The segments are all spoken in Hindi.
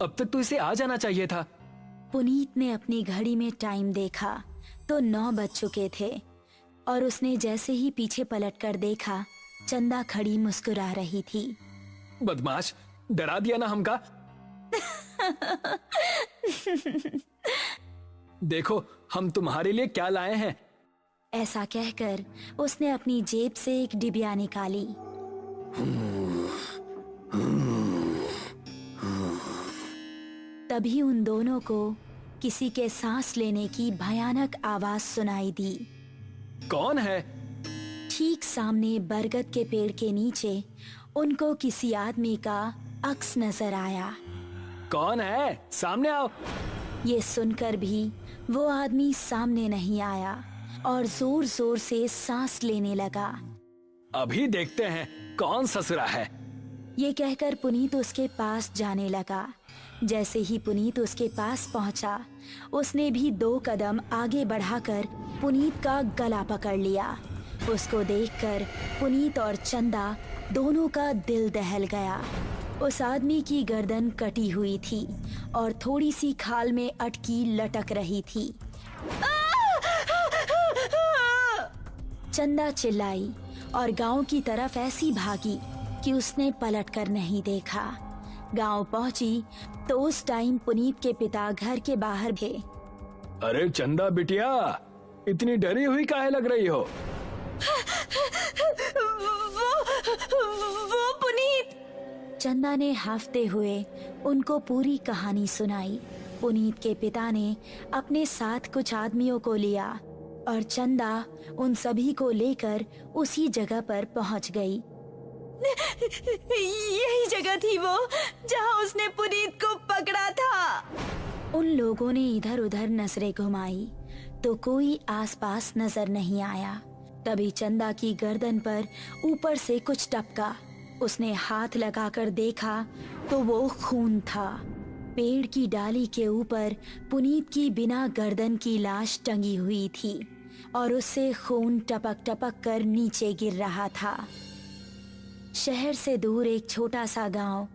अब तक तो इसे आ जाना चाहिए था। पुनीत ने अपनी घड़ी में टाइम देखा तो 9 बज चुके थे और उसने जैसे ही पीछे पलटकर देखा, चंदा खड़ी मुस्कुरा रही थी। बदमाश, डरा दिया ना हमका। देखो हम तुम्हारे लिए क्या लाए हैं। ऐसा कहकर उसने अपनी जेब से एक डिबिया निकाली। तभी उन दोनों को किसी के सांस लेने की भयानक आवाज सुनाई दी। कौन है? ठीक सामने बरगद के पेड़ के नीचे उनको किसी आदमी का अक्स नजर आया। कौन है? सामने आओ। ये सुनकर भी वो आदमी सामने नहीं आया और जोर जोर से सांस लेने लगा। अभी देखते हैं कौन ससुरा है। ये कहकर पुनीत उसके पास जाने लगा। जैसे ही पुनीत उसके पास पहुंचा, उसने भी 2 कदम आगे बढ़ाकर पुनीत का गला पकड़ लिया। उसको देखकर पुनीत और चंदा दोनों का दिल दहल गया। उस आदमी की गर्दन कटी हुई थी और थोड़ी सी खाल में अटकी लटक रही थी। चंदा चिल्लाई और गांव की तरफ ऐसी भागी कि उसने पलटकर नहीं देखा। गांव पहुंची तो उस टाइम पुनीत के पिता घर के बाहर थे। अरे चंदा बिटिया, इतनी डरी हुई काहे लग रही हो? वो पुनीत। चंदा ने हाफते हुए उनको पूरी कहानी सुनाई। पुनीत के पिता ने अपने साथ कुछ आदमियों को लिया और चंदा उन सभी को लेकर उसी जगह पर पहुंच गई। यही जगह थी वो जहां उसने पुनीत को पकड़ा था। उन लोगों ने इधर उधर नजरें घुमाई तो कोई आसपास नजर नहीं आया। तभी चंदा की गर्दन पर ऊपर से कुछ टपका। उसने हाथ लगाकर देखा तो वो खून था। पेड़ की डाली के ऊपर पुनीत की बिना गर्दन की लाश टंगी हुई थी और उससे खून टपक टपक कर नीचे गिर रहा था। शहर से दूर एक छोटा सा गांव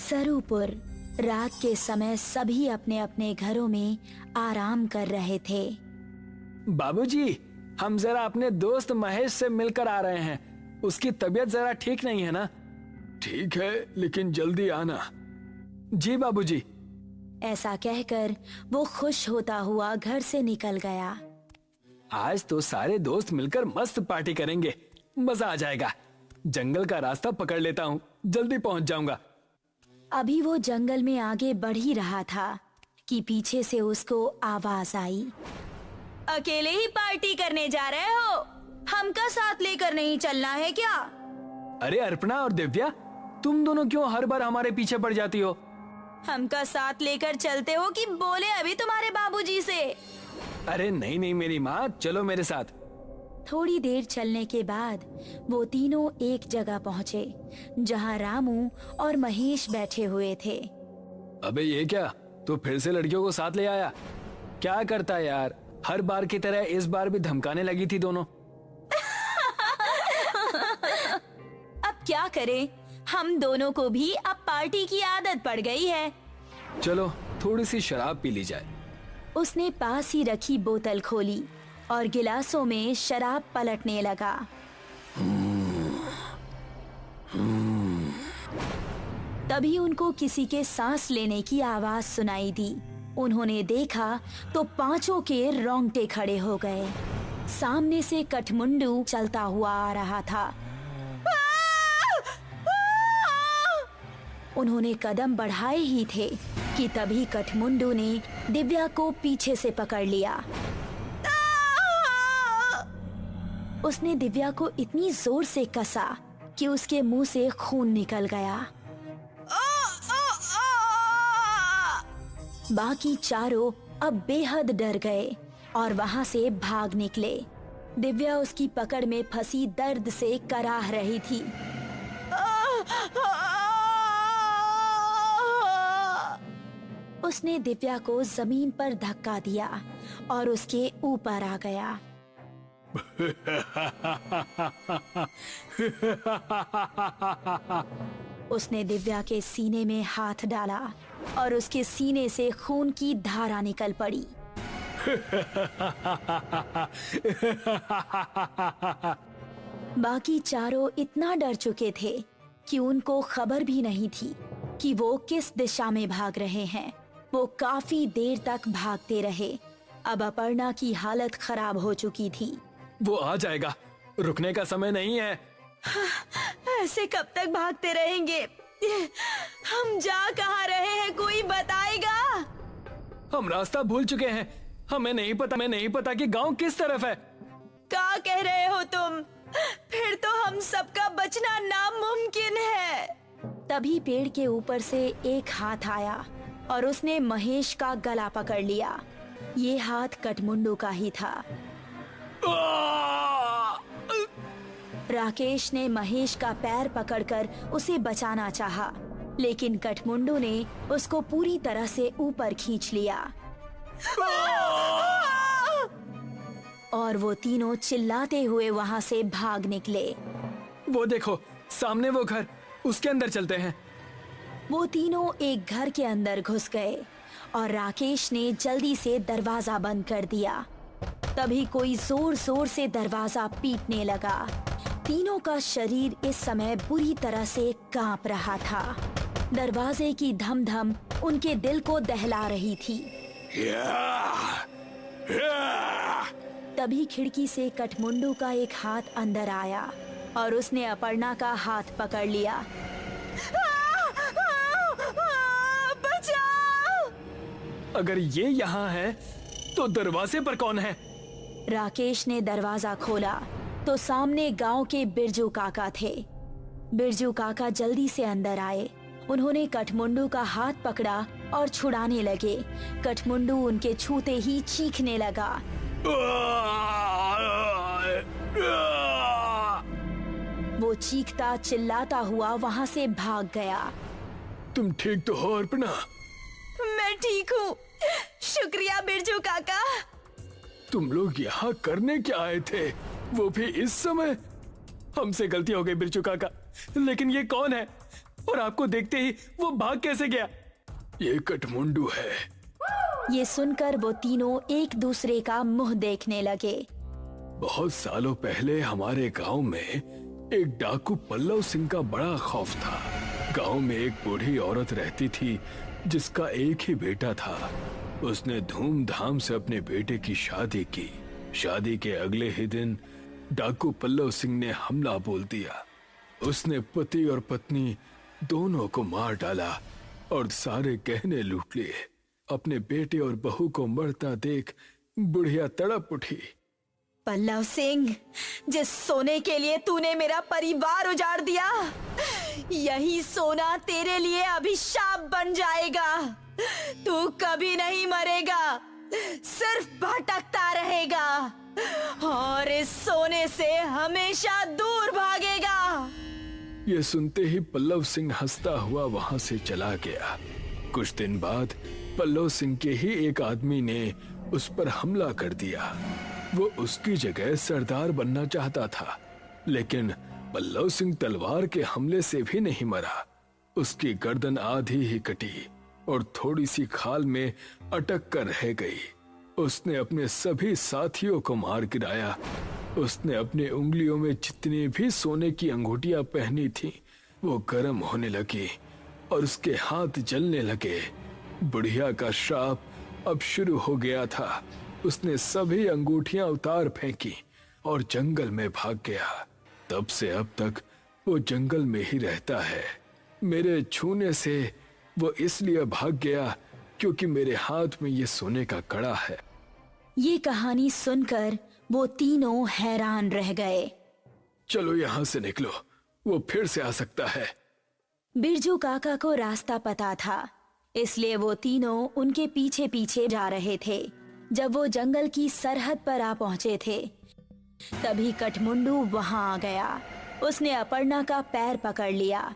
सरूपुर, रात के समय सभी अपने अपने घरों में आराम कर रहे थे। बाबूजी, हम जरा अपने दोस्त महेश से मिलकर आ रहे हैं। उसकी तबीयत जरा ठीक नहीं है ना? ठीक है, लेकिन जल्दी आना। जी बाबूजी। ऐसा कहकर वो खुश होता हुआ घर से निकल गया। आज तो सारे दोस्त मिलकर मस्त पार्टी करेंगे, मजा आ जाएगा। जंगल का रास्ता पकड़ लेता हूँ, जल्दी पहुँच जाऊंगा। अभी वो जंगल में आगे बढ़ ही रहा था कि पीछे से उसको आवाज आई। अकेले ही पार्टी करने जा रहे हो? हमका साथ लेकर नहीं चलना है क्या? अरे अर्पणा और दिव्या, तुम दोनों क्यों हर बार हमारे पीछे पड़ जाती हो? हमका साथ लेकर चलते हो कि बोले अभी तुम्हारे बाबूजी से? अरे नहीं नहीं मेरी माँ, चलो मेरे साथ। थोड़ी देर चलने के बाद वो तीनों एक जगह पहुँचे जहाँ रामू और महेश बैठे हुए थे। अबे ये क्या, तू फिर से लड़कियों को साथ ले आया? क्या करता है यार, हर बार की तरह इस बार भी धमकाने लगी थी दोनों। अब क्या करें, हम दोनों को भी अब पार्टी की आदत पड़ गई है। चलो थोड़ी सी शराब पी ली जाए। उसने पास ही रखी बोतल खोली और गिलासों में शराब पलटने लगा। तभी उनको किसी के सांस लेने की आवाज सुनाई दी। उन्होंने देखा तो पांचों के रोंगटे खड़े हो गए। सामने से कठमुंडू चलता हुआ आ रहा था। उन्होंने कदम बढ़ाए ही थे कि तभी कठमुंडू ने दिव्या को पीछे से पकड़ लिया। उसने दिव्या को इतनी जोर से कसा कि उसके मुंह से खून निकल गया। बाकी चारों अब बेहद डर गए और वहां से भाग निकले। दिव्या उसकी पकड़ में फंसी दर्द से कराह रही थी। उसने दिव्या को जमीन पर धक्का दिया और उसके ऊपर आ गया। उसने दिव्या के सीने में हाथ डाला और उसके सीने से खून की धारा निकल पड़ी। बाकी चारों इतना डर चुके थे कि उनको खबर भी नहीं थी कि वो किस दिशा में भाग रहे हैं। वो काफी देर तक भागते रहे। अब अपर्णा की हालत खराब हो चुकी थी। वो आ जाएगा, रुकने का समय नहीं है। ऐसे कब तक भागते रहेंगे? हम जा कहाँ रहे हैं, कोई बताएगा? हम रास्ता भूल चुके हैं। हमें नहीं पता कि गांव किस तरफ है। क्या कह रहे हो तुम? फिर तो हम सबका बचना नामुमकिन है। तभी पेड़ के ऊपर से एक हाथ आया और उसने महेश का गला पकड़ लिया। ये हाथ कठमुंडू का ही था। राकेश ने महेश का पैर पकड़कर उसे बचाना चाहा, लेकिन कठमुंडू ने उसको पूरी तरह से ऊपर खींच लिया और वो तीनों चिल्लाते हुए वहाँ से भाग निकले। वो देखो, सामने वो घर, उसके अंदर चलते हैं। वो तीनों एक घर के अंदर घुस गए और राकेश ने जल्दी से दरवाजा बंद कर दिया। तभी कोई जोर जोर से दरवाजा पीटने लगा। तीनों का शरीर इस समय बुरी तरह से कांप रहा था। दरवाजे की धम धम उनके दिल को दहला रही थी। तभी खिड़की से कठमुंडू का एक हाथ अंदर आया और उसने अपर्णा का हाथ पकड़ लिया। बचाओ! अगर ये यहाँ है तो दरवाजे पर कौन है? राकेश ने दरवाजा खोला तो सामने गांव के बिरजू काका थे। बिरजू काका जल्दी से अंदर आए। उन्होंने कठमुंडू का हाथ पकड़ा और छुड़ाने लगे। कठमुंडू उनके छूते ही चीखने लगा। वो चीखता चिल्लाता हुआ वहाँ से भाग गया। तुम ठीक तो हो अर्पणा? मैं ठीक हूँ, शुक्रिया बिरजू काका। तुम लोग यहाँ करने क्या आए थे, वो भी इस समय? हमसे गलती हो गई बिरजू काका, लेकिन ये कौन है और आपको देखते ही वो भाग कैसे गया? ये कठमुंडू है। ये सुनकर वो तीनों एक दूसरे का मुंह देखने लगे। बहुत सालों पहले हमारे गांव में एक डाकू पल्लव सिंह का बड़ा खौफ था। गांव में एक बूढ़ी औरत रहती थी जिसका एक ही बेटा था। उसने धूमधाम से अपने बेटे की शादी की। शादी के अगले ही दिन डाकू पल्लव सिंह ने हमला बोल दिया। उसने पति और पत्नी दोनों को मार डाला और सारे गहने लूट लिए। अपने बेटे और बहू को मरता देख बुढ़िया तड़प उठी। पल्लव सिंह, जिस सोने के लिए तूने मेरा परिवार उजाड़ दिया, यही सोना तेरे लिए अभिशाप बन जाएगा। तू कभी नहीं मरेगा, सिर्फ भटकता रहेगा और इस सोने से हमेशा दूर भागेगा। ये सुनते ही पल्लव सिंह हंसता हुआ वहां से चला गया। कुछ दिन बाद पल्लव सिंह के ही एक आदमी ने उस पर हमला कर दिया। वो उसकी जगह सरदार बनना चाहता था, लेकिन पल्लव सिंह तलवार के हमले से भी नहीं मरा। उसकी गर्दन आधी ही कटी और थोड़ी सी खाल में अटक कर रह गई। उसने अपने सभी साथियों को मार गिराया। उसने अपने उंगलियों में जितनी भी सोने की अंगूठियां पहनी थी वो गर्म होने लगी और उसके हाथ जलने लगे। बुढ़िया का श्राप अब शुरू हो गया था। उसने सभी अंगूठियां उतार फेंकी और जंगल में भाग गया। तब से अब तक वो जंगल में ही रहता है। मेरे छूने से वो इसलिए भाग गया क्योंकि मेरे हाथ में ये सोने का कड़ा है। ये कहानी सुनकर वो तीनों हैरान रह गए। चलो यहाँ से निकलो, वो फिर से आ सकता है। बिरजू काका को रास्ता पता था, इसलिए वो तीनों उनके पीछे पीछे जा रहे थे। जब वो जंगल की सरहद पर आ पहुंचे थे, तभी कठमुंडू वहां आ गया। उसने अपर्णा का पैर पकड़ लिया।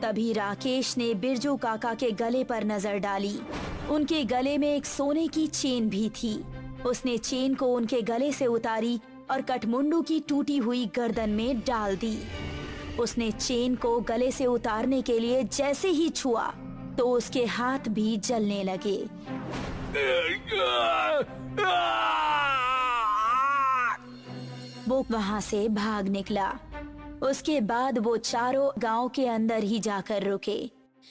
तभी राकेश ने बिरजू काका के गले पर नजर डाली। उनके गले में एक सोने की चेन भी थी। उसने चेन को उनके गले से उतारी और कठमुंडू की टूटी हुई गर्दन में डाल दी। उसने चेन को गले से उतारने के लिए जैसे ही छुआ तो उसके हाथ भी जलने लगे। वो वहां से भाग निकला। उसके बाद वो चारों गांव के अंदर ही जाकर रुके।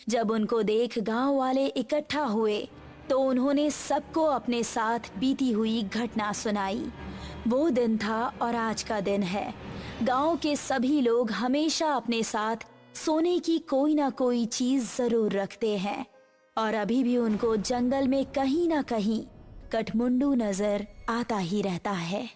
जब उनको देख गांव वाले इकट्ठा हुए तो उन्होंने सबको अपने साथ बीती हुई घटना सुनाई। वो दिन था और आज का दिन है। गांव के सभी लोग हमेशा अपने साथ सोने की कोई ना कोई चीज जरूर रखते हैं और अभी भी उनको जंगल में कहीं ना कहीं कठमुंडू नजर आता ही रहता है।